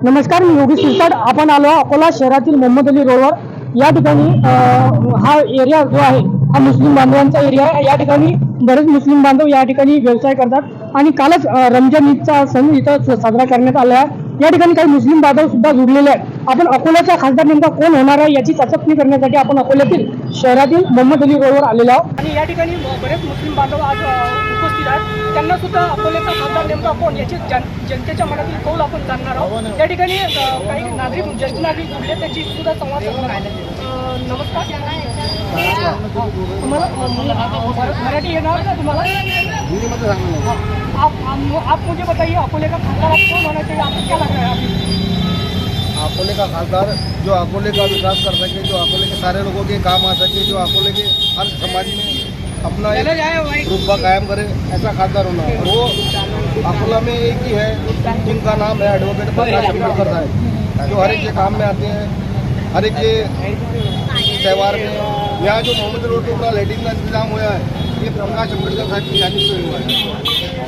नमस्कार, मी योगेश शिरसाट. आपण आलो अकोला शहरातील मोहम्मद अली रोडवर. या ठिकाणी हा एरिया जो आहे हा मुस्लिम बांधवांचा एरिया आहे. या ठिकाणी बरेच मुस्लिम बांधव या ठिकाणी व्यवसाय करतात आणि कालच रमजान ईदचा सण इथं साजरा करण्यात आला आहे. या ठिकाणी काही मुस्लिम बांधव सुद्धा जुडलेले आहेत. आपण अकोल्याचा खासदार नेमका कोण होणार आहे याची चाचपणी करण्यासाठी आपण अकोल्यातील शहरातील मोहम्मद अली रोडवर आलेलो आहोत आणि या ठिकाणी बरेच मुस्लिम बांधव आज उपस्थित आहेत. त्यांना सुद्धा अकोल्याचा खासदार नेमका कोण याची जनतेच्या मनातील कौल आपण जाणणार आहोत. या ठिकाणी काही नागरिक ज्येष्ठ नागरिक जुडले त्यांची सुद्धा संवाद साधणार आहोत. नमस्कार. तुम्हाला मराठी येणार का तुम्हाला? आप मुझे बताइए अकोले का खासदार आप कौन होना चाहिए, आपको क्या लग रहा है अभी? अकोले का खासदार जो अकोले का विकास कर सके, जो अकोले के सारे लोगों के काम आ सके, जो अकोले के हर समाज में अपना एक रुतबा कायम करे, ऐसा खासदार होना है। वो अकोला में एक ही है जिनका नाम है एडवोकेट प्रकाश अंबेडकर साहब, जो हर एक के काम में आते हैं, हर एक के त्यौहार में। यहाँ जो मोहम्मद रोड पर पूरा लाइटिंग का इंतजाम हुआ है, ये प्रकाश अंबेडकर साहब की जानिब से हुआ है।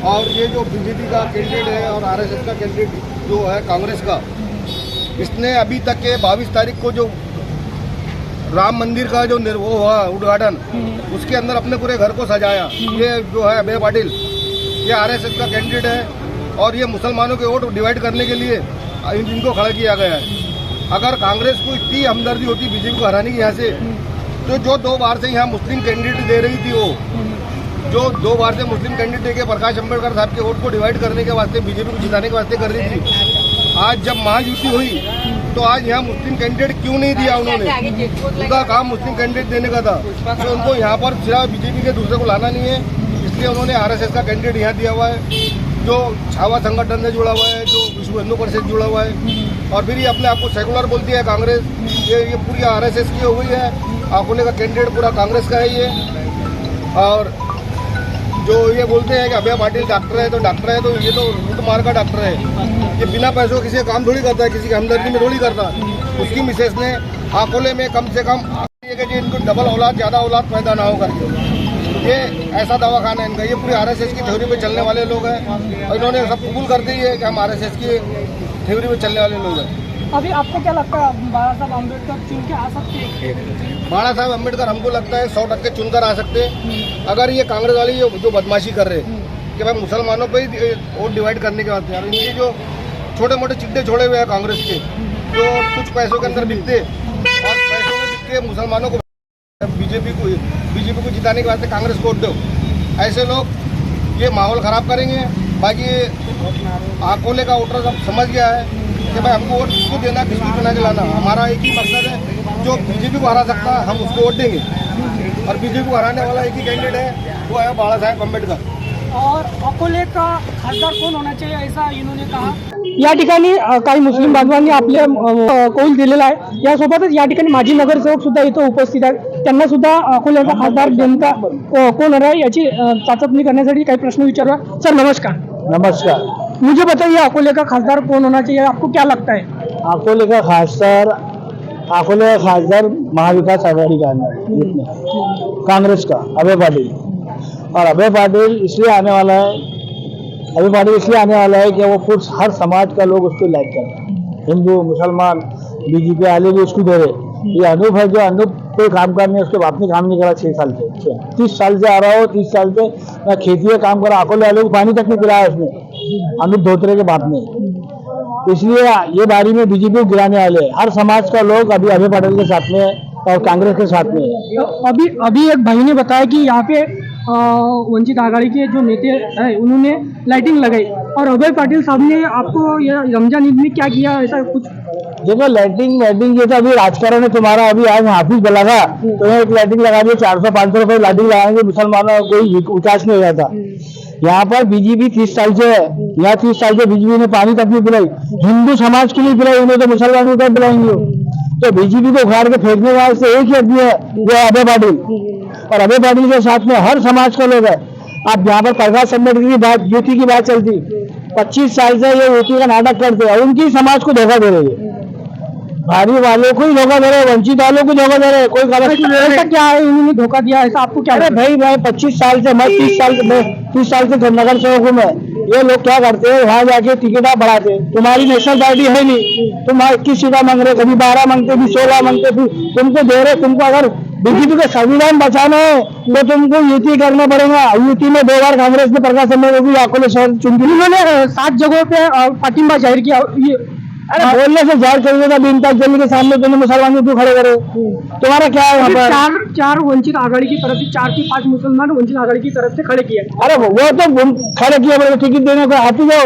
और ये जो बीजेपी का कैंडिडेट है और आरएसएस का कैंडिडेट जो है कांग्रेस का, इसने अभी तक के 22 तारीख को जो राम मंदिर का जो वो हुआ उद्घाटन, उसके अंदर अपने पूरे घर को सजाया। ये जो है अभय पाटिल, ये आरएसएस का कैंडिडेट है और ये मुसलमानों के वोट डिवाइड करने के लिए इनको खड़ा किया गया है। अगर कांग्रेस को इतनी हमदर्दी होती बीजेपी को हराने की यहाँ से, तो जो 2 बार से यहाँ मुस्लिम कैंडिडेट दे रही थी, वो जो 2 बार से मुस्लिम कैंडिडेट देके प्रकाश अंबेडकर साहब के वोट को डिवाइड करने के वास्ते, बीजेपी को जिताने के वास्ते कर रही थी, आज जब महायुति हुई तो आज यहाँ मुस्लिम कैंडिडेट क्यों नहीं दिया उन्होंने? उनका काम मुस्लिम कैंडिडेट देने का था, तो उनको यहाँ पर सिर्फ बीजेपी के दूसरे को लाना नहीं है, इसलिए उन्होंने आरएसएस का कैंडिडेट यहाँ दिया हुआ है, जो छावा संगठन से जुड़ा हुआ है, जो विश्व हिंदू परिषद जुड़ा हुआ है। और फिर ये अपने आप को सेकुलर बोलती है कांग्रेस, ये पूरी आरएसएस की हुई है। अकोले का कैंडिडेट पूरा कांग्रेस का है ये। और जो ये बोलते हैं कि अभय पाटिल डॉक्टर है, तो डॉक्टर है तो ये तो लूट मार का डॉक्टर है। ये बिना पैसों किसी का काम थोड़ी करता है, किसी की हमदर्दी में थोड़ी करता। उसकी मिसेस ने अकोले में कम से कम ये कि इनको डबल औलाद, ज़्यादा औलाद पैदा ना हो करके, ये ऐसा दवाखाना है इनका। ये पूरी आरएसएस की थ्योरी पे चलने वाले लोग हैं और इन्होंने सब कबूल कर दी है कि हम आरएसएस की थ्योरी पे चलने वाले लोग हैं। अभी आपको क्या लगता है बाबा साहब अम्बेडकर चुन के आ सकते हैं? बाबा साहब अम्बेडकर हमको लगता है 100% चुनकर आ सकते हैं। अगर ये कांग्रेस वाली जो बदमाशी कर रहे हैं कि भाई मुसलमानों पे ही वोट डिवाइड करने के बाद, इनके जो छोटे मोटे चिट्टे छोड़े हुए हैं कांग्रेस के, जो कुछ पैसों के अंदर बिकते और पैसों में बिक के मुसलमानों को बीजेपी को जिताने के वास्ते कांग्रेस को वोट दो, ऐसे लोग ये माहौल ख़राब करेंगे। बाकी अकोले का वोटर सब समझ गया है कि भाई हमको वोट किसको देना, किसको चुना के लाना। हमारा एक ही मकसद है, जो बीजेपी को हरा सकता है हम उसको वोट देंगे, और बीजेपी को हराने वाला एक ही कैंडिडेट है, वो है बाबा साहेब अम्बेडकर। और अकोले का खासदार कोण होना चाहिए ऐसा इन्होंने कहा। या ठिकाणी काही मुस्लिम बांधवांनी आपले कौल दिलेला आहे. यासोबतच या ठिकाणी माजी नगरसेवक सुद्धा इथं उपस्थित आहेत. त्यांना सुद्धा अकोल्याचा खासदार नेमका कोण आहे याची चाचपणी करण्यासाठी काही प्रश्न विचारूया. सर नमस्कार. नमस्कार. मुझे बताइए अकोले का खासदार कौन होना चाहिए, आपको क्या लगता है? अकोले का खासदार महाविकास आघाड़ी का कांग्रेस का अभय पाटिल। और अभय पाटिल इसलिए आने वाला है कि वो हर समाज का लोग उसको लाइक करते हैं, हिंदू मुसलमान बीजेपी वाले भी उसको दे रहे। ये अनूप है, जो अनूप कोई काम करने उसके बाप ने काम नहीं करा 6 साल से, 30 साल से आ रहा हो, 30 साल से ना खेती में काम करा, अकोले वाले को पानी तक नहीं पिलाया उसने, अनूप धोत्रे के बाप ने। इसलिए ये बारी में बीजेपी को गिराने वाले हर समाज का लोग अभी अभय पाटिल के साथ में और कांग्रेस के साथ में। अभी एक भाई ने बताया कि यहाँ पे वंचित आघाड़ी के जो नेता हैं उन्होंने लाइटिंग लगाई, और अभय पाटिल साहब ने आपको ये रमजान ईद में क्या किया ऐसा कुछ? देखो लाइटिंग ये तो अभी राजकारण है तुम्हारा। अभी आज हाफिज बोला था तो एक लाइटिंग लगा दी, 400-500 रुपए लाइटिंग लगाएंगे, मुसलमानों को कोई उचास नहीं हो जाता। यहाँ पर बीजेपी 30 साल से है, यहाँ 30 साल से बीजेपी ने पानी तक नहीं पिलाई, हिंदू समाज के लिए पिलाई, उन्हें तो मुसलमानों को पिलाएंगे। तो बीजेपी को उखाड़ के फेंकने वाले से एक ही आदमी है, वो अभय पाटिल, और अभय पाटिल के साथ में हर समाज का लोग है। आप यहाँ पर प्रकाश अंबेडकर की बात, यूटी की बात चलती, 25 साल से ये यूटी का नाटक करते हैं, उनकी समाज को धोखा दे रहे हैं, भारी वालों को ही धोखा दे रहे हैं, वंचित वालों को धोखा दे रहे हैं। कोई ऐसा क्या है इन्होंने धोखा दिया ऐसा आपको क्या? अरे भाई मैं 25 साल से, मैं 30 साल से नगर सेवक हूँ। मैं ये लोग क्या करते हैं, वहाँ जाके टिकट बढ़ाते हैं। तुम्हारी नेशनल पार्टी है नहीं, तुम 21 सीटा मांग रहे, कभी 12 मांगते, कभी 16 मांगते, फिर तुमको दे रहे। तुमको अगर बीजेपी का संविधान बचाना है तो तुमको युति करना पड़ेगा। युति में 2 बार कांग्रेस ने प्रकाश अम्बेडकर को अकोले शहर चुन के उन्होंने 7 जगहों पे पार्टिंबा जाहिर किया। अरे बोलने से जाहिर कर देगा, 3 ताक जल्दी के सामने तुमने मुसलमान क्यों खड़े करे? तुम्हारा क्या है यहाँ पर? चार वंचित आघाड़ी की तरफ से 4 से 5 मुसलमान वंचित आघाड़ी की तरफ से खड़े किए। अरे वो तो खड़े किए, बोले टिकट देने को आती जो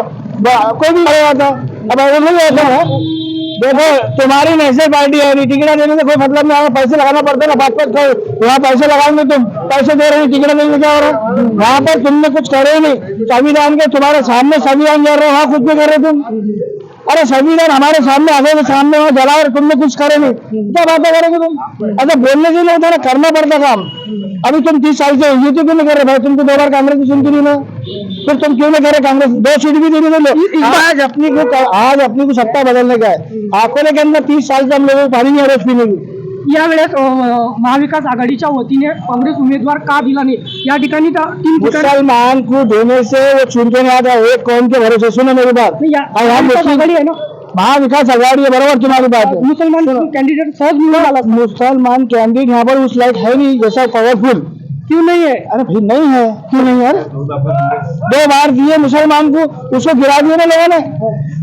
कोई भी खड़े आता। अब ऐसा नहीं होता है। देखो तुम्हारी नेशनल पार्टी है, टिकट देने से कोई मतलब नहीं। पैसे लगाना पड़ता है ना, 5-5 वहाँ पैसे लगाएंगे, तुम पैसे दे रहे हो, टिकट देने क्या हो रहा है? वहाँ पर तुमने कुछ करे नहीं। संविधान के तुम्हारे सामने संविधान कर रहे हो, वहाँ कुछ भी कर रहे तुम। अरे संविधान हमारे सामने आगे के सामने वहाँ जला और तुमने कुछ करे नहीं, क्या बातें करोगे तुम? अच्छा बोलने से नहीं होता ना, करना पड़ता काम। अभी तुम 30 साल से ये क्यों नहीं कर रहे भाई? तुमको 2 बार कांग्रेस की चुनती नहीं ना, फिर तुम क्यों नहीं कर रहे? कांग्रेस 2 सीट भी देने दो। आज अपनी को सत्ता बदलने का है। अकोले के अंदर 30 साल से हम लोगों को पानी नहीं आ रहा पीने की। यावेळेस महाविकास आघाडीच्या वतीने काँग्रेस उमेदवार का दिला नाही, या ठिकाणी 3 ठिकाणी मुसलमान को देने से वो चुनके नहीं आता। एक कौन के भरोसे? सुनो मेरी बात, आघाड़ी है ना, महाविकास आघाड़ी है, बराबर तुम्हारी बात है। मुसलमान कैंडिडेट सहज निवडून आला। मुसलमान कैंडिडेट यहाँ पर उस लायक है नहीं जैसा पावरफुल। क्यों नहीं है? अरे भाई नहीं है, क्यों नहीं है? 2 बार दिए मुसलमान को, उसको गिरा दिए ना लोगों ने।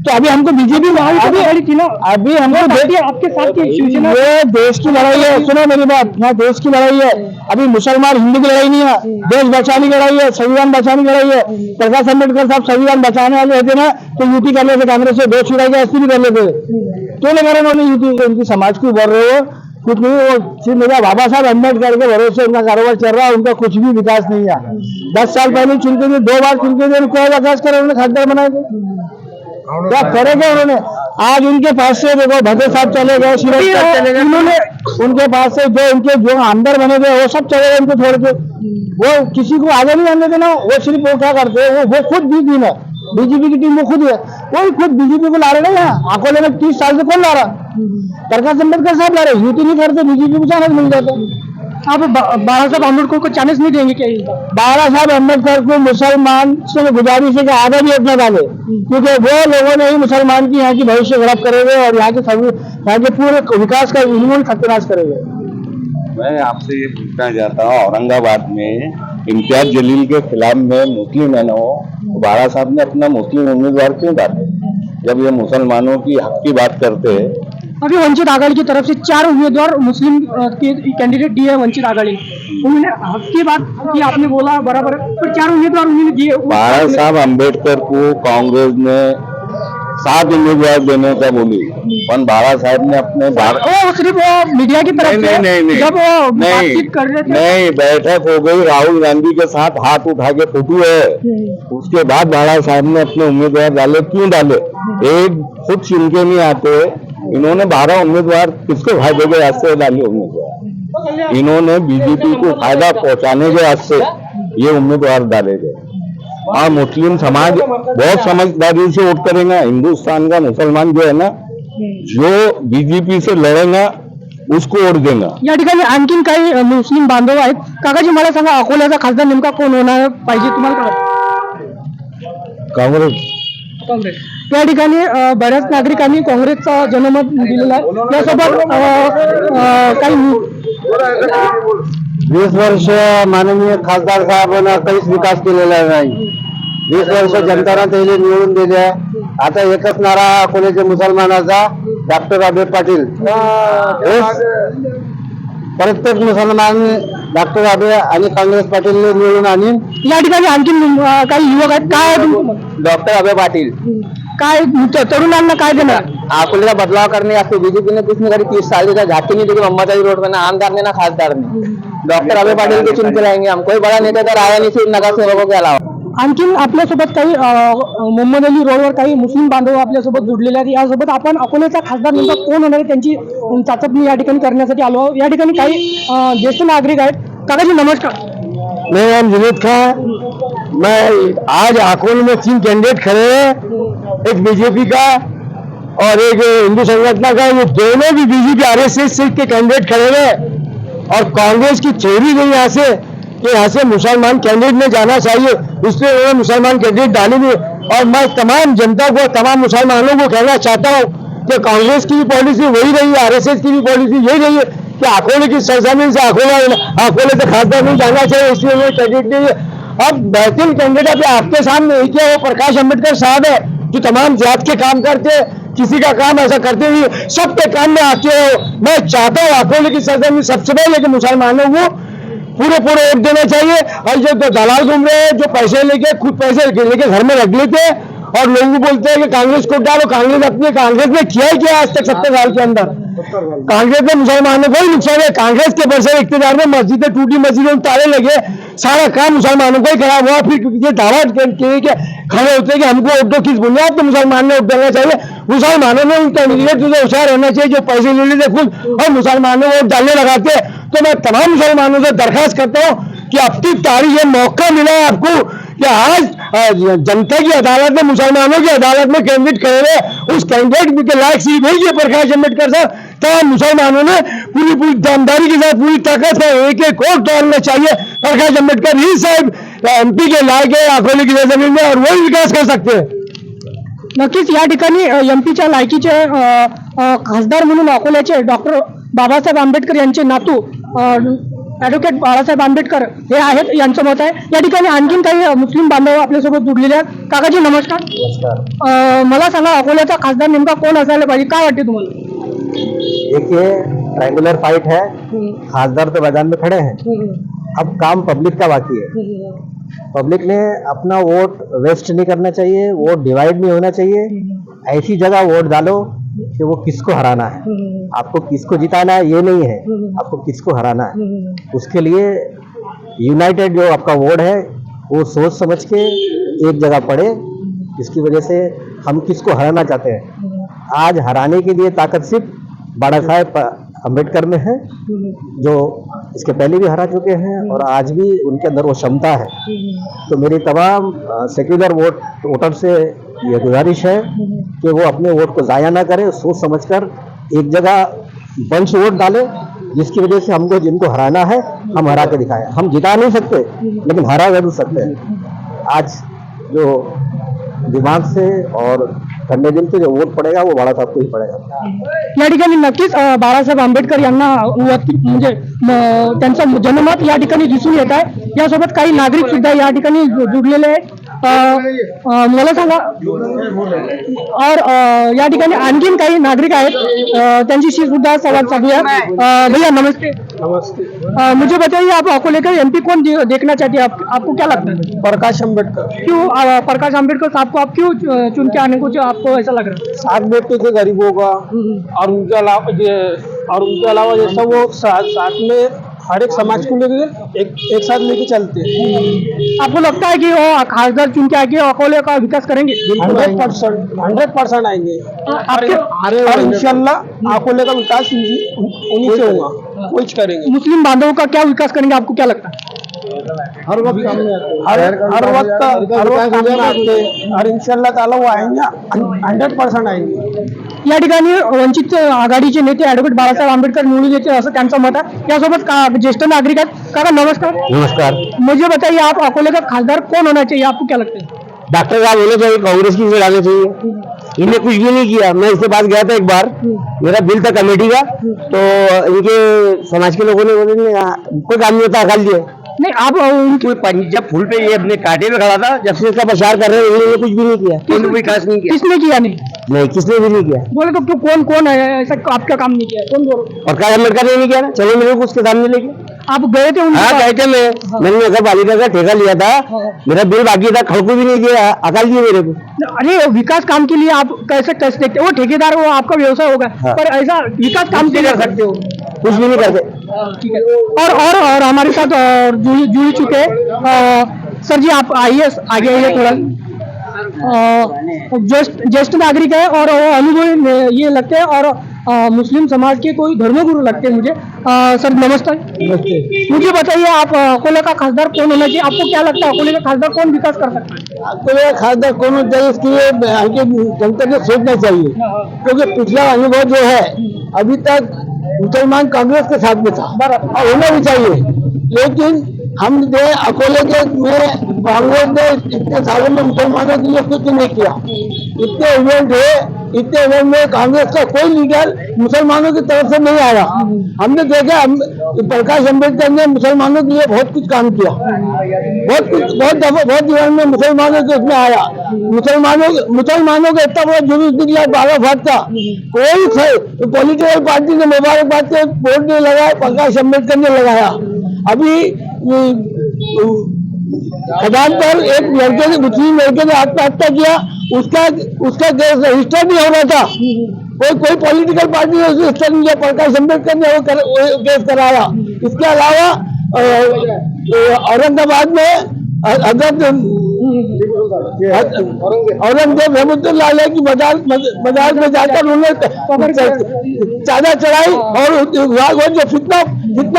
तो अभी हमको बीजेपी लड़ी थी ना, अभी हमको आपके साथ की शिवसेना। ये देश की लड़ाई है, सुनो मेरी बात, यहाँ देश की लड़ाई है। अभी मुसलमान हिंदू की लड़ाई नहीं है, देश बचाने की लड़ाई है, संविधान बचाने की लड़ाई है। प्रकाश अम्बेडकर साहब संविधान बचाने वाले होते ना तो यूटी कर लेते, कांग्रेस से 2 छुड़ाई के 80 भी कर लेते। क्यों नहीं करे उन्होंने यूटी? उनकी समाज को बोल रहे हो कुछ नहीं। वो सिर्फ मेरा बाबा साहब अम्बेडकर के भरोसे उनका कारोबार चल रहा है, उनका कुछ भी विकास नहीं है। 10 साल पहले चुनके थे, 2 बार चुनके थे, क्या विकास करे उन्होंने? खासदार बनाए थे, क्या करेंगे उन्होंने? आज उनके पास से देखो भगत साहब चले गए, सूरज साहब चले गए, उन्होंने उनके पास से जो आमदार बने थे वो सब चले गए उनको छोड़ के। वो किसी को आगे नहीं आने देना। वो सिर्फ वो क्या करते हैं, वो खुद बीजेपी है, बीजेपी की टीम वो खुद है, वो खुद बीजेपी को ला रहे ना। यहाँ अकोले में 30 साल से कौन ला रहा? प्रकाश अम्बेडकर साहब ला रहे, यूटी नहीं करते, बीजेपी को चांस मिल जाता। आप बाबा साहब अम्बेडकर को चांस नहीं देंगे क्या? बाबा साहब अम्बेडकर को मुसलमान से गुजारिश है कि आगे भी अपना डाले, क्योंकि वो लोगों ने ही मुसलमान की यहाँ की भविष्य खराब करेंगे और यहाँ के पूरे विकास का उन्होंने सत्यानाश करेंगे। मैं आपसे ये पूछना चाहता हूँ, औरंगाबाद में इम्तियाज जलील के खिलाफ में मुस्लिम है ना, वो बाबा साहब ने अपना मुस्लिम उम्मीदवार क्यों डाले जब ये मुसलमानों की हक की बात करते हैं? अभी वंचित आघाड़ी की तरफ से 4 उम्मीदवार मुस्लिम के कैंडिडेट दिए वंचित आघाड़ी, उन्होंने हक की बात की, आपने बोला बराबर, पर 4 उम्मीदवार उन्होंने दिए। बाबा साहब अम्बेडकर को कांग्रेस ने 7 उम्मीदवार देने का बोली, पर बाबा साहब ने अपने सिर्फ वो मीडिया की तरफ से जब वो बातचीत कर रहे थे, नहीं बैठक हो गई, राहुल गांधी के साथ हाथ उठा के फोटो है, उसके बाद बाबा साहब ने अपने उम्मीदवार डाले। क्यों डाले? एक खुद चुन के नहीं आते, इन्होंने 12 उम्मीदवार किसको फायदे के वास्ते डाले उम्मीदवार? इन्होंने बीजेपी को फायदा पहुंचाने के वास्ते ये उम्मीदवार डाले गए। और मुस्लिम समाज बहुत समझदारी से वोट करेगा। हिंदुस्तान का मुसलमान जो है ना, जो बीजेपी से लढेगा उसको वोट देगा। या ठिकाणी आणखीन काही मुस्लिम बांधव आहेत. काकाजी मला सांगा, अकोल्याचा खासदार नेमका कोण होणार पाहिजे तुम्हाला? काँग्रेस. काँग्रेस. या ठिकाणी बऱ्याच नागरिकांनी काँग्रेसचा जनमत दिलेला आहे. यासोबत काही 20 वर्ष माननीय खासदार साहेबांना काहीच विकास केलेला नाही. 20 वर्ष जनतानं त्याला निवडून दिले. आता एकच नारा अकोल्याच्या मुसलमानाचा, डॉक्टर अभय पाटील. प्रत्येक मुसलमान डॉक्टर अभय आणि काँग्रेस पाटील निवडून आणीन. या ठिकाणी आणखीन काही युवक आहेत. काय डॉक्टर अभय पाटील काय तरुणांना काय देणार? अकोले का बदलाव करने या बीजेपी ने कुछ नहीं करी. 30 साल का झांकी नहीं देखी मम्मताई रोड में, ना आमदार ने ना खासदार ने. डॉक्टर अभय पाटिल के चुन के लाएंगे हम. कोई बड़ा नेता तर आया नहीं, सिर्फ नगर सेवकों के अलावा. आणखीन आपल्यासोबत काही मोहम्मद अली रोडवर काही मुस्लिम बांधव आपल्यासोबत जुडलेले आहेत. यासोबत आपण अकोल्याचा खासदार नेमका कोण होणार आहे त्यांची चाचपणी या ठिकाणी करण्यासाठी आलो आहोत. या ठिकाणी काही ज्येष्ठ नागरिक आहेत. काकाजी नमस्कार. मैं नाम जुनेद खान. मैं आज अकोले में 3 कैंडिडेट खड़े हैं, एक बीजेपी का और एक हिंदू संगठन का. ये दोनों भी बीजेपी आरएसएस के कैंडिडेट खड़े हैं और कांग्रेस की थ्योरी गई यहाँ से कि यहाँ से मुसलमान कैंडिडेट में जाना चाहिए, इसलिए उन्होंने मुसलमान कैंडिडेट डाले भी. और मैं तमाम जनता को, तमाम मुसलमानों को कहना चाहता हूँ कि कांग्रेस की भी पॉलिसी वही रही है, RSS की भी पॉलिसी यही रही है कि अकोले की सरजमीन से अकोले से खासदार नहीं जाना चाहिए, इसलिए उन्हें क्रेडिट नहीं है। अब बेहतरीन कैंडिडेट अभी आपके सामने एक है, वो प्रकाश अम्बेडकर साहब है, जो तमाम जात के काम करते हैं, किसी का काम ऐसा करते नहीं, सबके काम में आते हो। मैं चाहता हूँ अकोले की सरजमीन सबसे पहले कि मुसलमानों को पूरे वोट देना चाहिए। और जो दलाल घूम रहे हैं, जो पैसे लेके खुद पैसे लेके घर में रख लेते हैं और लोगों को बोलते हैं कि कांग्रेस को डालो, कांग्रेस ने किया ही क्या आज तक 70 साल के अंदर? कांग्रेस ने मुसलमानों को ही नुकसान है। कांग्रेस के बरसे इख्तियार में मस्जिदें टूटी, मस्जिदों में ताले लगे, सारा काम मुसलमानों को ही खराब हुआ। फिर ये दावा खड़े होते हैं कि हमको वोट दो, किस बुनियाद पर मुसलमान ने वोट देना चाहिए? मुसलमानों ने उन कैंडिडेट से होशियार रहना चाहिए जो पैसे ले लेते खुद और मुसलमानों को वोट डालने लगाते हैं। तो मैं तमाम मुसलमानों से दरखास्त करता हूँ कि अब की तारीख ये मौका मिला है आपको कि आज जनता की अदालत में, मुसलमानों की अदालत में कैंडिडेट करेंगे, उस कैंडिडेट के लायक सीट है ये प्रकाश अम्बेडकर साहब। तमाम मुसलमानों ने पूरी दमदारी के साथ, पूरी ताकत से एक वोट डालना चाहिए। प्रकाश अम्बेडकर ही साहब MP के लायक है अकोले की जमीन में, और वही विकास कर सकते हैं। नक्कीच या ठिकाणी एमपीच्या लायकीचे खासदार म्हणून अकोल्याचे डॉक्टर बाबासाहेब आंबेडकर यांचे नातू ॲडव्होकेट बाळासाहेब आंबेडकर हे आहेत, यांचं मत आहे। या ठिकाणी आणखीन काही मुस्लिम बांधव आपल्यासोबत जुडलेले आहेत। काकाजी नमस्कार। नमस्कार। मला सांगा अकोल्याचा खासदार नेमका कोण असायला पाहिजे, काय वाटते तुम्हाला? देखिए, ट्रायंगुलर फाइट है, खासदार तो मैदान में खड़े हैं, अब काम पब्लिक का बाकी है। पब्लिक ने अपना वोट वेस्ट नहीं करना चाहिए, वोट डिवाइड नहीं होना चाहिए। ऐसी जगह वोट डालो कि वो किसको हराना है, आपको किसको जिताना है ये नहीं है, आपको किसको हराना है। उसके लिए यूनाइटेड जो आपका वोट है वो सोच समझ के एक जगह पड़े, जिसकी वजह से हम किसको हराना चाहते हैं। आज हराने के लिए ताकत सिर्फ बाबा साहेब अम्बेडकर में है, जो इसके पहले भी हरा चुके हैं और आज भी उनके अंदर वो क्षमता है। तो मेरी तमाम सेक्युलर वोटर से ये गुजारिश है कि वो अपने वोट को ज़ाया ना करें, सोच समझकर एक जगह बंच वोट डालें, जिसकी वजह से हमको जिनको हराना है हम हरा के दिखाएं। हम जिता नहीं सकते लेकिन हरा जरूर सकते हैं। आज जो दिमाग से और ठंडे दिल से जो वोट पड़ेगा वो बाळासाहेब को ही पड़ेगा। या ठिकाणी नक्कीच बाळासाहेब आंबेडकर यांना म्हणजे त्यांचा जनमत या ठिकाणी दिसून येत आहे। यासोबत काही नागरिक सुद्धा या ठिकाणी जुडलेले आहेत। मला सांगा, और या ठिकाणी आणखीन काही नागरिक आहेत, त्यांच्याशी सुद्धा संवाद साधूया। भैया नमस्ते। नमस्ते। मुझे बताइए, आप अकोले का MP कौन देखना चाहते हैं? आपको क्या लगता है? प्रकाश अम्बेडकर। क्यों प्रकाश आंबेडकर साहब को आप क्यों चुन के आने को आपको ऐसा लग रहा है? साथ बैठते थे गरीबों का, और उनके अलावा जैसा वो साथ में हर एक समाज को लेके एक साथ लेके चलते हैं। आपको लगता है कि वो खासदार चुन के आके अकोले का विकास करेंगे? 100% आएंगे। और इंशाल्लाह अकोले का विकास उन्हीं से होगा, वो करेंगे। मुस्लिम बांधवों का क्या विकास करेंगे, आपको क्या लगता है? हर वक्त आते और इंशाल्लाह ताला वो आएंगे, 100% आएंगे। या ठिकाणी वंचित आघाडीचे नेते ॲडव्होकेट बाळासाहेब आंबेडकर निवडून येते असं त्यांचं मत आहे। यासोबत ज्येष्ठ नागरिक आहेत। काका नमस्कार। नमस्कार। मुझे बताइए, आप अकोले का खासदार कौन होना चाहिए, आपको क्या लगता है? डॉक्टर साहब होने चाहिए, कांग्रेस की सीट आनी चाहिए। इन्हें कुछ भी नहीं किया। मैं इसके पास गया था एक बार, मेरा बिल था कमेटी का, तो इनके समाज के लोगों ने बोले कोई काम नहीं होता, हकाल दिए। नहीं, आप जब फूल पे ये अपने कांटे में खड़ा था, जब से इसका प्रचार कर रहे हैं, इन्होंने कुछ भी नहीं किया, कोई विकास नहीं किया। किसने किया? नहीं, किसने भी नहीं किया। बोले तो कौन है ऐसा आपका काम नहीं किया? कौन बोलो? प्रकाश अम्बेडकर ने नहीं किया ना। चलो मेरे को उसके सामने लेके आप गए थे? हाँ गए थे। मैंने नगर पालिका का ठेका लिया था, मेरा बिल बाकी था, खड़कू भी नहीं दिया, अकाल दिए मेरे को। अरे विकास काम के लिए आप कैसे देखते हो? वो ठेकेदार, वो आपका व्यवसाय होगा। हाँ। पर ऐसा विकास काम के लिए कर सकते हो, कुछ भी नहीं करते। ठीक है। और हमारे साथ जुड़ चुके हैं सर जी, आप आइए, आगे आइए थोड़ा। ज्येष्ठ नागरिक है और वो अनुभवी ये लगते हैं, और मुस्लिम समाज के कोई धर्मगुरु लगते हैं मुझे। सर नमस्कार। नमस्ते। मुझे बताइए, आप अकोले का खासदार कौन होना चाहिए? आपको क्या लगता है अकोले का खासदार कौन विकास कर सकता है? अकोले का खासदार कौन होना चाहिए, इसके लिए जनता को सोचना चाहिए, क्योंकि पिछला अनुभव जो है, अभी तक मुसलमान कांग्रेस के साथ में था और होना भी चाहिए। लेकिन हम अकोले के में कांग्रेस ने इतने सालों में मुसलमानों के लिए कुछ नहीं किया। इतने इवेंट में कांग्रेस का कोई लीडर मुसलमानों की तरफ से नहीं आया। हमने देखा प्रकाश अम्बेडकर ने मुसलमानों के लिए बहुत कुछ काम किया, बहुत जीवन में मुसलमानों के उसमें आया। मुसलमानों का इतना बड़ा जुलूस निकला बालाघाट का, कोई पॉलिटिकल पार्टी ने मुबारकबाद के बोर्ड नहीं लगाया, प्रकाश अम्बेडकर ने लगाया। अभी खदान पर एक लड़के ने, मुस्लिम लड़के ने आत्महत्या किया, उसका केस रजिस्टर नहीं हो रहा था। कोई पॉलिटिकल पार्टी ने रजिस्टर नहीं किया, प्रकाश अम्बेडकर ने वो केस कराया। इसके अलावा औरंगाबाद में औरंगजेब रहमतुल्लाह अलैह की मजार में जाकर उन्होंने चादर चढ़ाई और वो जो फितना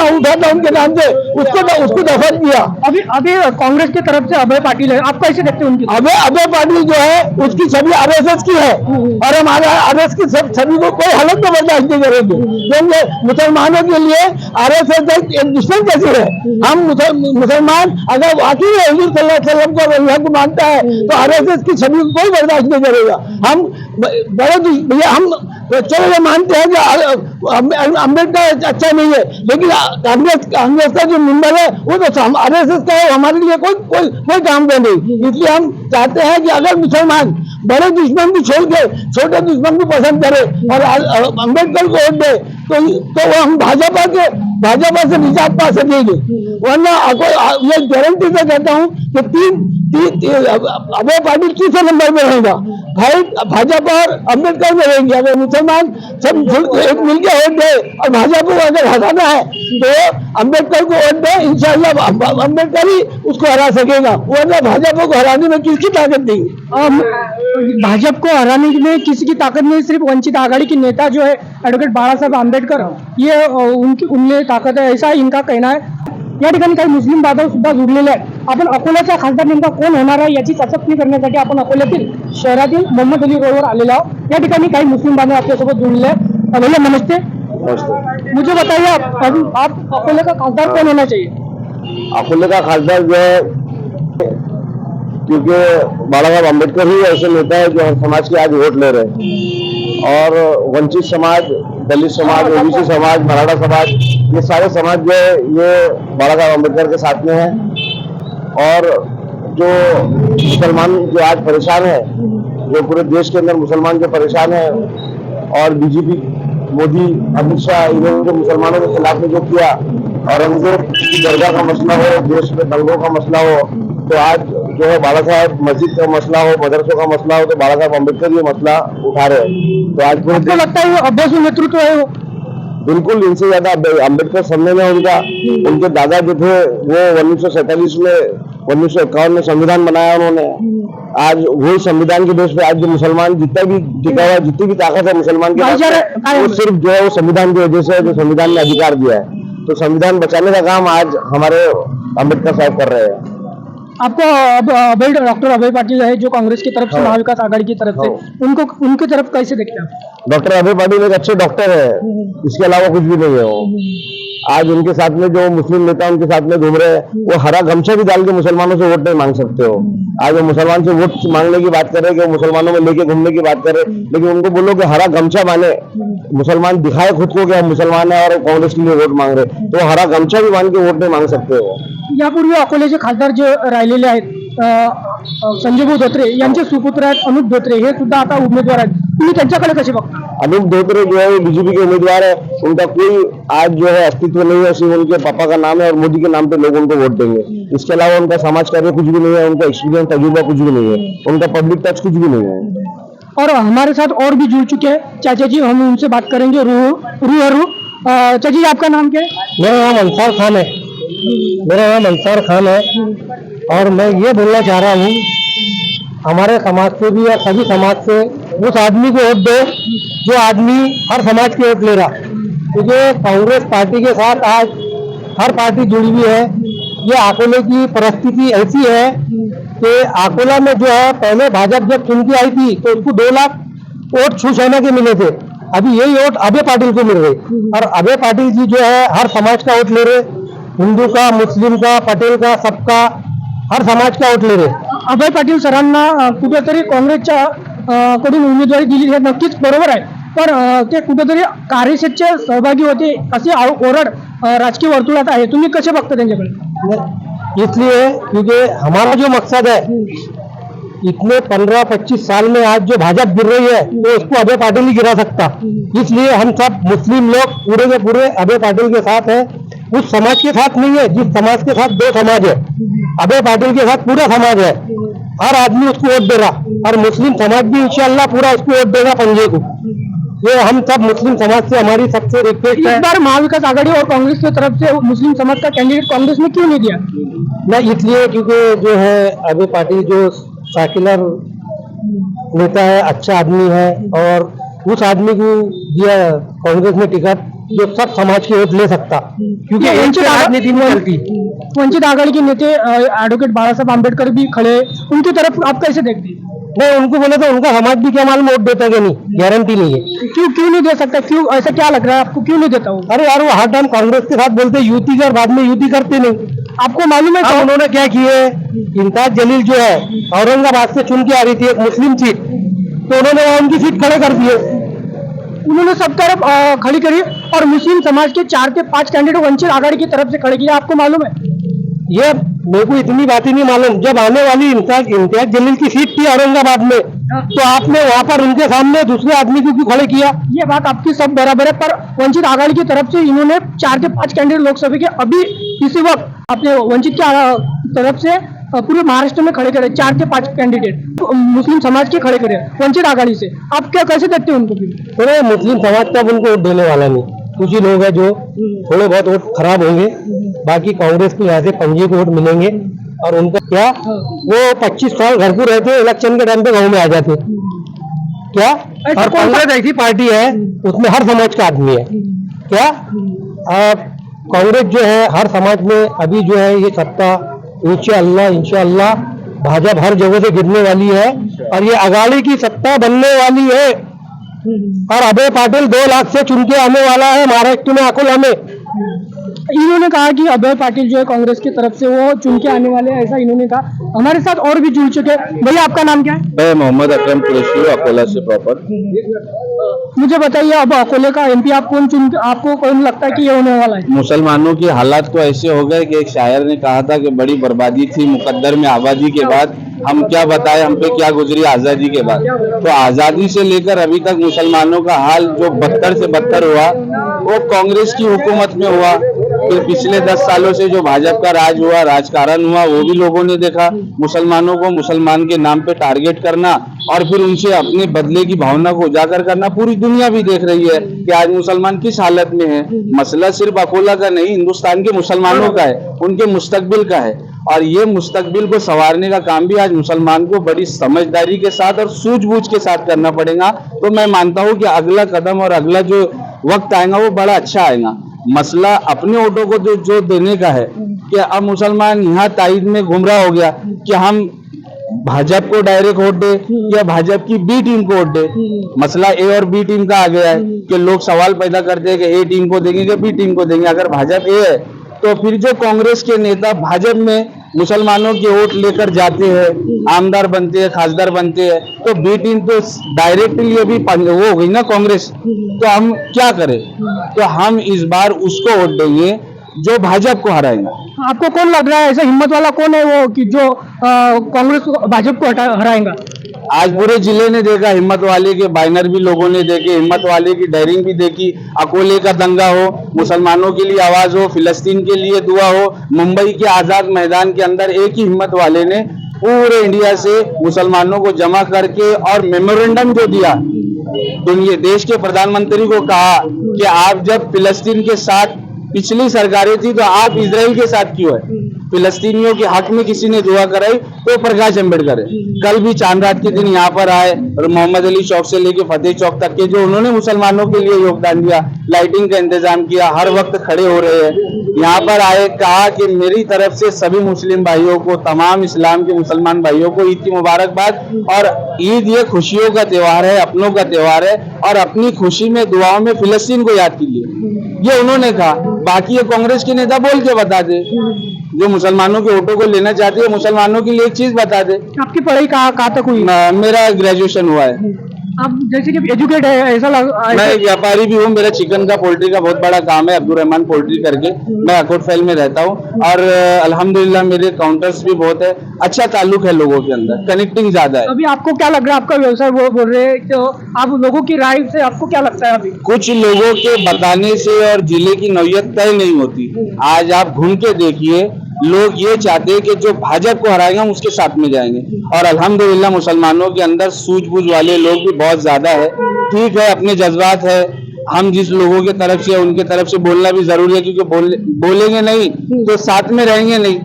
उठा था उनके नाम से उसको दफन किया। अभी कांग्रेस की तरफ से अभय पाटिल है, आप कैसे देखते हैं उनकी? अभय पाटिल जो है उसकी छवि आरएसएस की है और हमारे आरएसएस की छवि को कोई हालत में बर्दाश्त नहीं करेंगे, क्योंकि मुसलमानों के लिए आरएसएस एक दुश्मन कैसे है। हम मुसलमान अगर वाकई हुजूर सल्लल्लाहु अलैहि वसल्लम को अल्लाह को मानता है तो आरएसएस की छवि को कोई बर्दाश्त नहीं करेगा। हम बड़े भैया हम चलो मानते हैं कि अम्बेडकर अच्छा नहीं है, लेकिन कांग्रेस का जो मेंबर है वो तो आरएसएस का है, हमारे लिए कोई काम का नहीं। इसलिए हम चाहते हैं कि अगर मुसलमान बड़े दुश्मन को छोड़ के छोटे दुश्मन को पसंद करे और अम्बेडकर को वोट दे तो वो हम भाजपा से निजात पा सकेंगे। वरना ये गारंटी से कहता हूँ कि अभय पाटिल तीसरे नंबर में रहेगा, भाजपा और अम्बेडकर में रहेंगे। अगर मुसलमान सब एक मिलकर वोट दे और भाजपा को अगर हराना है तो अम्बेडकर को वोट दे, इंशाल्लाह अम्बेडकर ही उसको हरा सकेगा, वरना भाजपा को हराने में किसकी ताकत नहीं। भाजपा को हराने में किसी की ताकत नहीं, सिर्फ वंचित आघाड़ी के नेता जो है एडवोकेट बाळासाहेब आंबेडकर ये उनमें ताकद है, ऐसा इनका कहना है। या ठिकाणी काही मुस्लिम बांधव सुद्धा जुडलेले आहेत। आपण अकोल्याचा खासदार नेमका कोण होणार आहे याची चौकशी करण्यासाठी आपण अकोल्यातील शहरातील मोहम्मद अली रोडवर आलेलो आहोत। या ठिकाणी काही मुस्लिम बांधव आपल्यासोबत जुड़ले हैं। भैया नमस्ते, मुझे बताइए आप अकोले का खासदार कौन होना चाहिए? अकोले का खासदार जो है, क्योंकि बाळासाहेब आंबेडकर ही ऐसे नेता है जो हर समाज के आज वोट ले रहे हैं और वंचित समाज, दलित समाज, ओबीसी समाज, मराठा समाज, ये सारे समाज जो है ये बाळासाहेब आंबेडकर के साथ में है। और जो मुसलमान जो आज परेशान है, जो पूरे देश के अंदर मुसलमान जो परेशान है, और बीजेपी, मोदी, अमित शाह इन्होंने जो मुसलमानों के खिलाफ में जो किया, औरंगजेब की दरगाह का मसला हो, देश में दंगों का मसला हो, तो आज जो है बाळासाहेब मस्जिद का मसला हो, मदरसों का मसला हो, तो बाळासाहेब आंबेडकर ये मसला उठा रहे हैं। तो आज आपको लगता है अभ्यासु नेतृत्व है वो? बिल्कुल, इनसे ज्यादा अम्बेडकर सामने में उनके दादा जो थे वो 1947 में 1951 में संविधान बनाया उन्होंने। आज वही संविधान के बेस पे आज जो मुसलमान जितना भी टिका हुआ, जितनी भी ताकत है मुसलमान के पास, वो सिर्फ जो है वो संविधान की वजह से, जो संविधान ने अधिकार दिया है, तो संविधान बचाने का काम आज हमारे अम्बेडकर साहब कर रहे हैं। आपको डॉक्टर अभय पाटिल है जो कांग्रेस की तरफ से, महाविकास आघाड़ी की तरफ से, उनकी तरफ कैसे देखते हैं? डॉक्टर अभय पाटिल एक अच्छे डॉक्टर है, इसके अलावा कुछ भी नहीं है वो। आज उनके साथ में जो मुस्लिम नेता उनके साथ में घूम रहे हैं, वो हरा गमछा भी डाल के मुसलमानों से वोट नहीं मांग सकते हो। आज वो मुसलमान से वोट मांगने की बात कर रहे हैं कि वो मुसलमानों में लेके घूमने की बात कर रहे हैं, लेकिन उनको बोलो कि हरा गमछा माने, मुसलमान दिखाए खुद को कि हम मुसलमान है और कांग्रेस के लिए वोट मांग रहे, तो हरा गमछा भी मान के वोट नहीं मांग सकते हो। यापूर्वी अकोल्याचे खासदार जे राहिलेले आहेत संजय भाऊ धोत्रे यांचे सुपुत्र आहेत अनूप धोत्रे, हे सुद्धा आता उमेदवार आहेत, तुम्ही त्यांच्याकडे कसे बघता? अनूप धोत्रे जो है बीजेपी के उम्मीदवार है, उनका कोई आज जो है अस्तित्व नहीं है, सिर्फ उनके पापा का नाम है और मोदी के नाम पे लोग उनको वोट देंगे। इसके अलावा उनका समाज कार्य कुछ भी नहीं है, उनका एक्सपीरियंस तजुर्बा कुछ भी नहीं है, उनका पब्लिक टच कुछ भी नहीं है। और हमारे साथ और भी जुड़ चुके हैं चाचा जी, हम उनसे बात करेंगे। चाचा जी आपका नाम क्या है? मेरा नाम अंसार खान है। और मैं ये बोलना चाह रहा हूँ हमारे समाज से भी या सभी समाज से, उस आदमी को वोट दो जो आदमी हर समाज के वोट ले रहा, क्योंकि कांग्रेस पार्टी के साथ आज हर पार्टी जुड़ी हुई है। ये अकोले की परिस्थिति ऐसी है कि अकोला में जो है पहले भाजपा जब चुन के आई थी तो उसको 2 लाख वोट शिवसेना के मिले थे, अभी यही वोट अभय पाटिल को मिल रहे। और अभय पाटिल जी जो है हर समाज का वोट ले रहे, हिंदू का, मुस्लिम का, पटेल का, सबका। हर समाज का वोट ले रहे. अभय पाटील सरांना कुठेतरी काँग्रेसच्या कडून उमेदवारी दिली हे नक्कीच बरोबर आहे, पण ते कुठेतरी कार्यक्षेत्राचे सहभागी होते अशी ओरड राजकीय वर्तुळात आहे. तुम्ही कसे बघता त्यांच्याकडे? इसलिए क्योंकि हमारा जो मकसद है, इतने 15-25 साल में आज जो भाजपा गिर रही है तो उसको अभय पाटिल ही गिरा सकता. इसलिए हम सब मुस्लिम लोग पूरे के पूरे अभय पाटिल के साथ है. उस समाज के साथ नहीं है जिस समाज के साथ 2 समाज है. अभय पाटिल के साथ पूरा समाज है. हर आदमी उसको वोट दे रहा और मुस्लिम समाज भी इंशाल्लाह पूरा उसको वोट देगा 15 को. ये हम सब मुस्लिम समाज से हमारी सबसे रिक्वेस्ट है. इस बार महाविकास आघाड़ी और कांग्रेस की तरफ से मुस्लिम समाज का कैंडिडेट कांग्रेस ने क्यों नहीं दिया? नहीं, इसलिए क्योंकि जो है अभय पाटिल जो सेक्युलर नेता है, अच्छा आदमी है और उस आदमी को दिया कांग्रेस ने टिकट जो सब समाज की वोट ले सकता, क्योंकि वंचित राजनीति में चलती. वंचित आघाड़ी के नेते एडवोकेट बाला साहब आम्बेडकर भी खड़े, उनकी तरफ आप कैसे देखते हैं? नहीं, उनको बोले तो उनका समाज भी क्या मालूम वोट देता है कि नहीं, गारंटी नहीं है. क्यों नहीं दे सकता? क्यों ऐसा क्या लग रहा है आपको, क्यों नहीं देता वो? अरे यार, वो हर टाइम कांग्रेस के साथ बोलते युति कर, बाद में युति करते नहीं. आपको मालूम है अब उन्होंने क्या किए, इम्तियाज जलील जो है औरंगाबाद से चुन के आ रही थी एक मुस्लिम सीट, तो उन्होंने वहाँ उनकी सीट खड़े कर दिए. उन्होंने सब तरफ खड़ी करी और मुस्लिम समाज के 4 से 5 कैंडिडेट वंचित आघाड़ी की तरफ से खड़े किए. आपको मालूम है? ये मेरे को इतनी बातें नहीं मालूम. जब आने वाली इम्तियाज जलील की सीट थी औरंगाबाद में, तो आपने वहाँ पर उनके सामने दूसरे आदमी को क्यों खड़े किया? ये बात आपकी सब बराबर है, पर वंचित आघाड़ी की तरफ से इन्होंने 4 से 5 कैंडिडेट लोकसभा के अभी इसी वक्त अपने वंचित की तरफ से पूरे महाराष्ट्र में खड़े करे 4 से 5 कैंडिडेट मुस्लिम समाज के खड़े करे वंचित आघाड़ी से. आप क्या कैसे देखते हैं उनको? थोड़े मुस्लिम समाज का उनको वोट देने वाला नहीं, कुछ ही लोग हैं जो थोड़े बहुत वोट खराब होंगे. बाकी कांग्रेस को यहाँ से 15 को वोट मिलेंगे और उनका क्या, वो 25 साल घर को रहते, इलेक्शन के टाइम पे गाँव में आ जाते क्या. और कांग्रेस ऐसी पार्टी है उसमें हर समाज का आदमी है क्या. कांग्रेस जो है हर समाज में अभी जो है ये सत्ता इंशाअल्लाह भाजपा हर जगह से गिरने वाली है और ये अघाड़ी की सत्ता बनने वाली है. और अभय पाटिल 2 लाख से चुन के आने वाला है महाराष्ट्र में अकोला में. इन्होंने कहा कि अभय पाटिल जो है कांग्रेस की तरफ से वो चुन के आने वाले हैं, ऐसा इन्होंने कहा. हमारे साथ और भी जुड़ चुके हैं. भैया आपका नाम क्या है? मैं मोहम्मद अकरम कुरैशी, अकोला से प्रॉपर. मुझे बताइए, अब अकोले का एमपी आपको कौन लगता है कि ये होने वाला है? मुसलमानों की हालात तो ऐसे हो गए कि एक शायर ने कहा था कि बड़ी बर्बादी थी मुकद्दर में आबादी के बाद. हम क्या बताएं हम पे क्या गुजरी आजादी के बाद. तो आजादी से लेकर अभी तक मुसलमानों का हाल जो बदतर से बदतर हुआ वो कांग्रेस की हुकूमत में हुआ. फिर पिछले 10 सालों से जो भाजपा का राज हुआ, राजकारण हुआ, वो भी लोगों ने देखा. मुसलमानों को मुसलमान के नाम पे टारगेट करना और फिर उनसे अपने बदले की भावना को उजागर करना पूरी दुनिया भी देख रही है कि आज मुसलमान किस हालत में है. मसला सिर्फ अकोला का नहीं, हिंदुस्तान के मुसलमानों का है, उनके मुस्तकबिल का है. और ये मुस्तकबिल को संवारने का काम भी आज मुसलमान को बड़ी समझदारी के साथ और सूझबूझ के साथ करना पड़ेगा. तो मैं मानता हूँ कि अगला कदम और अगला जो वक्त आएगा वो बड़ा अच्छा आएगा. मसला अपने वोटों को जो देने का है कि अब मुसलमान यहाँ ताइद में गुमराह हो गया कि हम भाजपा को डायरेक्ट वोट दे या भाजपा की बी टीम को वोट दे. मसला ए और बी टीम का आ गया है कि लोग सवाल पैदा करते हैं कि ए टीम को देंगे कि बी टीम को देंगे. अगर भाजपा ए है तो फिर जो कांग्रेस के नेता भाजपा में मुसलमानों के वोट लेकर जाते हैं, आमदार बनते हैं, खासदार बनते हैं, तो बी टीम तो डायरेक्टली अभी वो हो गई ना कांग्रेस. तो हम क्या करें? तो हम इस बार उसको वोट देंगे जो भाजपा को हराएगा. आपको कौन लग रहा है ऐसा हिम्मत वाला कौन है वो कि जो कांग्रेस को भाजपा को हराएगा? आज पूरे जिले ने देखा, हिम्मत वाले के बैनर भी लोगों ने देखे, हिम्मत वाले की डेयरिंग भी देखी. अकोले का दंगा हो, मुसलमानों के लिए आवाज हो, फिलिस्तीन के लिए दुआ हो. मुंबई के आजाद मैदान के अंदर एक ही हिम्मत वाले ने पूरे इंडिया से मुसलमानों को जमा करके और मेमोरेंडम जो दिया, दुनिया देश के प्रधानमंत्री को कहा कि आप जब फिलिस्तीन के साथ पिछली सरकारें थी तो आप इजराइल के साथ क्यों है. फिलिस्तीनियों के हक में किसी ने दुआ कराई तो प्रकाश अम्बेडकर है. कल भी चांद रात के दिन यहाँ पर आए और मोहम्मद अली चौक से लेके फतेह चौक तक के जो उन्होंने मुसलमानों के लिए योगदान दिया, लाइटिंग का इंतजाम किया, हर वक्त खड़े हो रहे हैं. यहाँ पर आए, कहा कि मेरी तरफ से सभी मुस्लिम भाइयों को, तमाम इस्लाम के मुसलमान भाइयों को ईद की मुबारकबाद. और ईद ये खुशियों का त्योहार है, अपनों का त्योहार है और अपनी खुशी में दुआओं में फिलिस्तीन को याद कीजिए, ये उन्होंने कहा. बाकी ये कांग्रेस के नेता बोल के बता दे, जो मुसलमानों के वोटों को लेना चाहती है मुसलमानों के लिए एक चीज बता दे। आपकी पढ़ाई कहाँ तक हुई? मेरा ग्रेजुएशन हुआ है। आप जैसे कि एजुकेट है ऐसा मैं एक व्यापारी भी हूँ, मेरा चिकन का पोल्ट्री का बहुत बड़ा काम है, अब्दुल रहमान पोल्ट्री करके। मैं अकोट फैल में रहता हूँ और अल्हम्दुलिल्लाह मेरे काउंटर्स भी बहुत है, अच्छा ताल्लुक है लोगों के अंदर, कनेक्टिंग ज्यादा है। अभी आपको क्या लग रहा है? आपका व्यवसाय वो बोल रहे हैं तो आप लोगों की राय से आपको क्या लगता है अभी? कुछ लोगों के बताने से और जिले की नौयत तय नहीं होती। आज आप घूम के देखिए, लोग ये चाहते हैं कि जो भाजपा को हराएगा हम उसके साथ में जाएंगे, और अल्हम्दुलिल्लाह मुसलमानों के अंदर सूझबूझ वाले लोग भी बहुत ज्यादा है। ठीक है, अपने जज्बात है, हम जिस लोगों के तरफ से उनके तरफ से बोलना भी जरूरी है, क्योंकि बोलेंगे नहीं तो साथ में रहेंगे नहीं।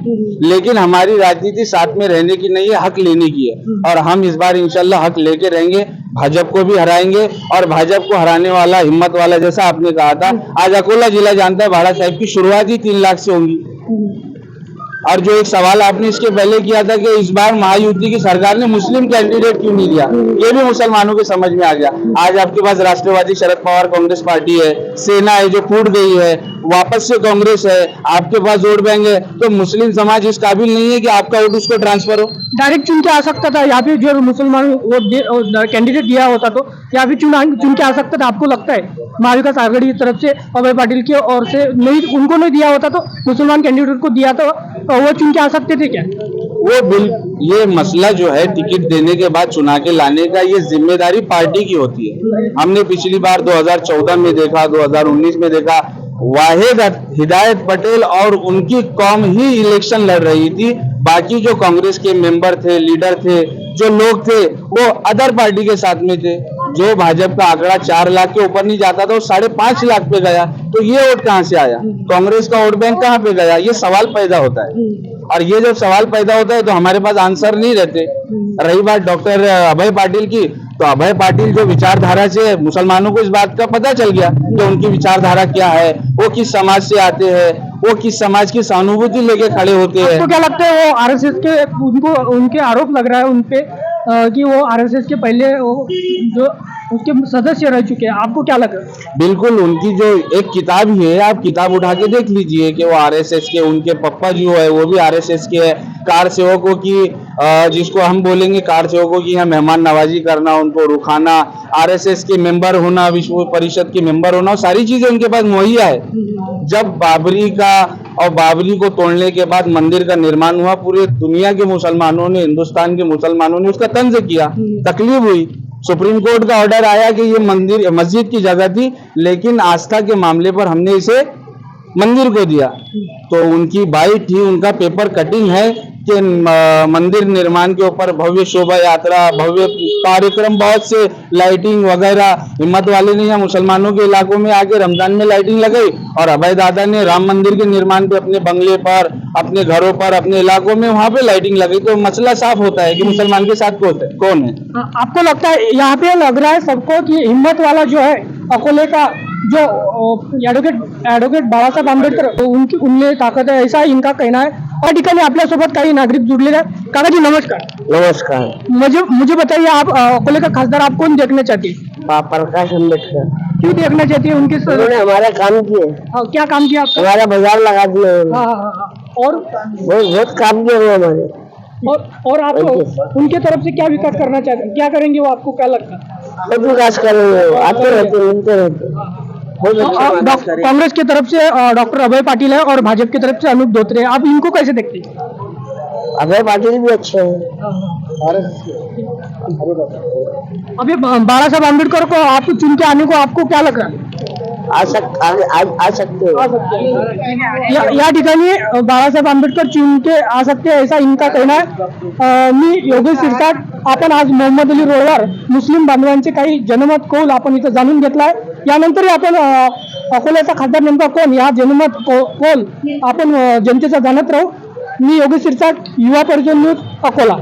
लेकिन हमारी राजनीति साथ में रहने की नहीं है, हक लेने की है, और हम इस बार इंशाल्लाह हक लेके रहेंगे, भाजपा को भी हराएंगे। और भाजपा को हराने वाला, हिम्मत वाला, जैसा आपने कहा था, आज अकोला जिला जानता है बाड़ा साहब की शुरुआत ही 3 लाख से होंगी। और जो एक सवाल आपने इसके पहले किया था कि इस बार महायुति की सरकार ने मुस्लिम कैंडिडेट क्यों नहीं दिया, ये भी मुसलमानों के समझ में आ गया। आज आपके पास राष्ट्रवादी शरद पवार कांग्रेस पार्टी है, सेना है जो फूट गई है, वापस से कांग्रेस है, आपके पास वोट बैंक है, तो मुस्लिम समाज इस काबिल नहीं है कि आपका वोट उसको ट्रांसफर हो। डायरेक्ट चुन के आ सकता था, यहाँ पे जो मुसलमान वोट कैंडिडेट दिया होता तो यहाँ पे चुन के आ सकता था। आपको लगता है महाविकास आघाड़ी की तरफ से अभय पाटिल की ओर से नहीं, उनको नहीं दिया होता तो मुसलमान कैंडिडेट को दिया तो वो चुन के आ सकते थे क्या? वो बिल, ये मसला जो है टिकट देने के बाद चुना के लाने का, ये जिम्मेदारी पार्टी की होती है। हमने पिछली बार 2014 में देखा, 2019 में देखा, वाहिद हिदायत पटेल और उनकी कौम ही इलेक्शन लड़ रही थी। बाकी जो कांग्रेस के मेंबर थे, लीडर थे, जो लोग थे, वो अदर पार्टी के साथ में थे। जो भाजपा का आंकड़ा 4 लाख के ऊपर नहीं जाता था, वो 5.5 लाख पे गया। तो ये वोट कहाँ से आया? कांग्रेस का वोट बैंक कहाँ पे गया? ये सवाल पैदा होता है, और ये जब सवाल पैदा होता है तो हमारे पास आंसर नहीं रहते। रही बात डॉक्टर अभय पाटिल की, तो अभय पाटिल जो विचारधारा से, मुसलमानों को इस बात का पता चल गया कि उनकी विचारधारा क्या है, वो किस समाज से आते हैं, वो किस समाज की सहानुभूति लेके खड़े होते हैं। तो क्या लगता है वो आरएसएस के, उनको उनके आरोप लग रहा है उनपे कि वो आरएसएस के पहले वो जो उसके सदस्य रह चुके हैं, आपको क्या लगा? बिल्कुल, उनकी जो एक किताब ही है, आप किताब उठा के देख लीजिए कि वो आरएसएस के, उनके पप्पा जो है वो भी आरएसएस के है। कार सेवकों की, जिसको हम बोलेंगे कार सेवकों की यहाँ मेहमान नवाजी करना, उनको रुखाना, आरएसएस के मेंबर होना, विश्व परिषद के मेंबर होना, सारी चीजें उनके पास मुहैया है। जब बाबरी का और बाबरी को तोड़ने के बाद मंदिर का निर्माण हुआ, पूरे दुनिया के मुसलमानों ने, हिंदुस्तान के मुसलमानों ने उसका तंज किया, तकलीफ हुई। सुप्रीम कोर्ट का ऑर्डर आया कि ये मंदिर मस्जिद की जगह थी, लेकिन आस्था के मामले पर हमने इसे मंदिर को दिया। तो उनकी बाइट थी, उनका पेपर कटिंग है कि मंदिर निर्माण के ऊपर भव्य शोभा यात्रा, भव्य कार्यक्रम, बहुत से लाइटिंग वगैरह। हिम्मत वाले ने या मुसलमानों के इलाकों में आके रमजान में लाइटिंग लगाई, और अभय दादा ने राम मंदिर के निर्माण पे अपने बंगले पर, अपने घरों पर, अपने इलाकों में वहां पे लाइटिंग लगाई। तो मसला साफ होता है कि मुसलमान के साथ कौन है। आपको लगता है यहाँ पे लग रहा है सबको कि हिम्मत वाला जो है अकोले का जो ॲडव्होकेट बाळासाहेब आंबेडकर उनले ताकद है, ऐसा इनका कहना है। और ठिकाणी आपल्यासोबत काही नागरिक जुड़लेले हैं। काकाजी नमस्कार। नमस्कार। मुझे बताइए, आप अकोले का खासदार आप कौन देखना चाहती है? प्रकाश अम्बेडकर। क्यों देखना चाहती है? उनके उन्होंने हमारा काम किए, क्या काम किया आपका? हमारा बाजार लगा दिया उन्होंने। हाँ। और बहुत काम किया उन्होंने हमारे। और आप उनके तरफ से क्या विकास करना चाहते हैं? क्या करेंगे वो, आपको क्या लगता है? बहुत विकास कर रहे हैं, आते रहते, मिलते रहते। कांग्रेस की तरफ से डॉक्टर अभय पाटिल है और भाजपा की तरफ से अनूप धोत्रे है, आप इनको कैसे देखते हैं? अभय पाटिल भी अच्छे हैं। अभी बाला साहब आम्बेडकर को आप चुन के आने को आपको क्या लग रहा है? आ सकते हो। या ठिकाणी बाळासाहेब आंबेडकर चुन के आ सकते ऐसा इनका कहना आहे। मी योगेश शिरसाट, आपण आज मोहम्मद अली रोडवर मुस्लिम बांधवांचे काही जनमत कौल आपण इथं जाणून घेतला आहे। यानंतर आपण अकोल्याचा खासदार नेमका कोण, या जनमत कौल आपण जनतेचा जाणत राहू। मी योगेश शिरसाट, युवा परिषद न्यूज, अकोला।